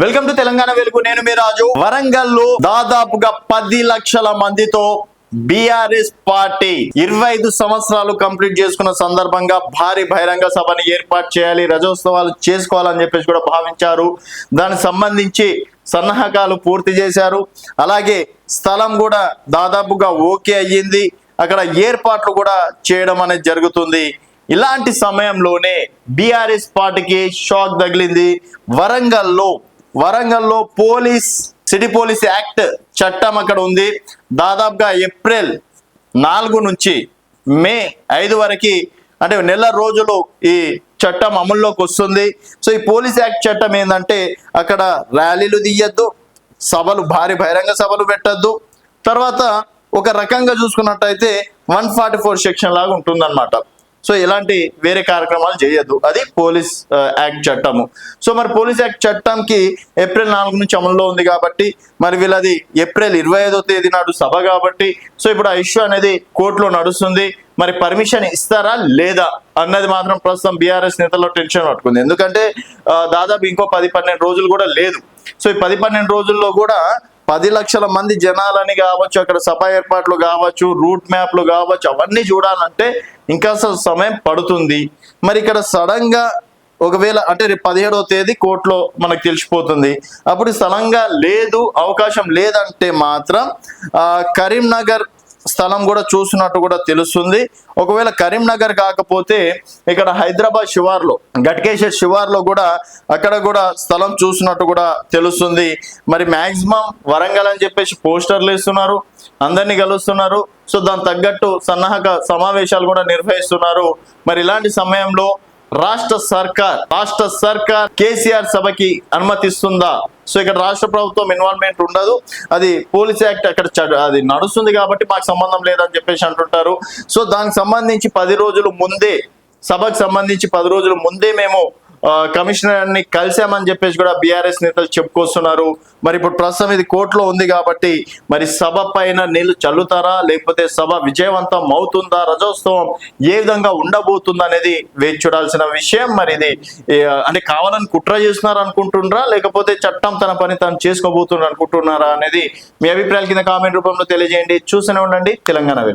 Welcome to Telangana వెలుగు. నేను మీ రాజు. వరంగల్లో దాదాపుగా 10 లక్షల మందితో బీఆర్ఎస్ పార్టీ 25 సంవత్సరాలు కంప్లీట్ చేసుకున్న సందర్భంగా భారీ బహిరంగ సభని ఏర్పాటు చేయాలి, రజోత్సవాలు చేసుకోవాలని చెప్పేసి కూడా భావించారు. దానికి సంబంధించి సన్నాహకాలు పూర్తి చేశారు. అలాగే స్థలం కూడా దాదాపుగా ఓకే అయ్యింది. అక్కడ ఏర్పాట్లు కూడా చేయడం అనేది జరుగుతుంది. ఇలాంటి సమయంలోనే బీఆర్ఎస్ పార్టీకి షాక్ తగిలింది. వరంగల్లో సిటీ పోలీస్ యాక్ట్ చట్టం అక్కడ ఉంది. దాదాపుగా ఏప్రిల్ 4 నుంచి మే 5 వరకు అంటే నెల రోజులు ఈ చట్టం అమల్లోకి వస్తుంది. సో ఈ పోలీస్ యాక్ట్ చట్టం ఏంటంటే అక్కడ ర్యాలీలు తీయద్దు, భారీ బహిరంగ సభలు పెట్టద్దు. తర్వాత ఒక రకంగా చూసుకున్నట్టయితే 144 సెక్షన్ లాగా ఉంటుందన్నమాట. సో ఇలాంటి వేరే కార్యక్రమాలు చేయొద్దు. అది పోలీస్ యాక్ట్ చట్టము. సో మరి పోలీస్ యాక్ట్ చట్టంకి ఏప్రిల్ 4 నుంచి అమల్లో ఉంది కాబట్టి మరి వీళ్ళది ఏప్రిల్ 25వ తేదీ నాడు సభ కాబట్టి సో ఇప్పుడు ఆ ఇష్యూ అనేది కోర్టులో నడుస్తుంది. మరి పర్మిషన్ ఇస్తారా లేదా అన్నది మాత్రం ప్రస్తుతం బీఆర్ఎస్ నేతల్లో టెన్షన్ పట్టుకుంది. ఎందుకంటే దాదాపు ఇంకో 10-12 రోజులు కూడా లేదు. సో ఈ 10-12 రోజుల్లో కూడా 10 లక్షల మంది జనాలని కావచ్చు, అక్కడ సభ ఏర్పాట్లు కావచ్చు, రూట్ మ్యాప్లు కావచ్చు, అవన్నీ చూడాలంటే ఇంకా సమయం పడుతుంది. మరి ఇక్కడ సడన్ గా ఒకవేళ అంటే రేపు 17వ తేదీ కోర్టులో మనకు తెలిసిపోతుంది. అప్పుడు స్థలంగా లేదు, అవకాశం లేదంటే మాత్రం కరీంనగర్ స్థలం కూడా చూసినట్టు కూడా తెలుస్తుంది. ఒకవేళ కరీంనగర్ కాకపోతే ఇక్కడ హైదరాబాద్ శివార్లో గట్కేశ్వర్ శివార్లో కూడా అక్కడ కూడా స్థలం చూసినట్టు కూడా తెలుస్తుంది. మరి మాక్సిమం వరంగల్ అని చెప్పేసి పోస్టర్లు ఇస్తున్నారు, అందరినీ కలుస్తున్నారు. సో దానికి తగ్గట్టు సన్నాహక సమావేశాలు కూడా నిర్వహిస్తున్నారు. మరి ఇలాంటి సమయంలో రాష్ట్ర సర్కార్ కేసీఆర్ సభకి అనుమతిస్తుందా? సో ఇక్కడ రాష్ట్ర ప్రభుత్వం ఇన్వాల్వ్మెంట్ ఉండదు. అది పోలీస్ యాక్ట్ అక్కడ అది నడుస్తుంది కాబట్టి మాకు సంబంధం లేదని చెప్పేసి అంటుంటారు. సో దానికి సంబంధించి 10 రోజులు ముందే సభకు సంబంధించి 10 రోజులు ముందే మేము కమిషనర్ ని కలిసామని చెప్పేసి కూడా బీఆర్ఎస్ నేతలు చెప్పుకొస్తున్నారు. మరి ఇప్పుడు ప్రస్తుతం ఇది కోర్టులో ఉంది కాబట్టి మరి సభ పైన నీళ్లు చల్లుతారా, లేకపోతే సభ విజయవంతం అవుతుందా, రజోత్సవం ఏ విధంగా ఉండబోతుందా అనేది వేచి చూడాల్సిన విషయం. మరి ఇది అంటే కావాలని కుట్ర చేస్తున్నారు అనుకుంటున్నారా, లేకపోతే చట్టం తన పని తను చేసుకోబోతున్నారు అనుకుంటున్నారా అనేది మీ అభిప్రాయాల కింద కామెంట్ రూపంలో తెలియజేయండి. చూస్తూనే ఉండండి తెలంగాణ వెలుగు.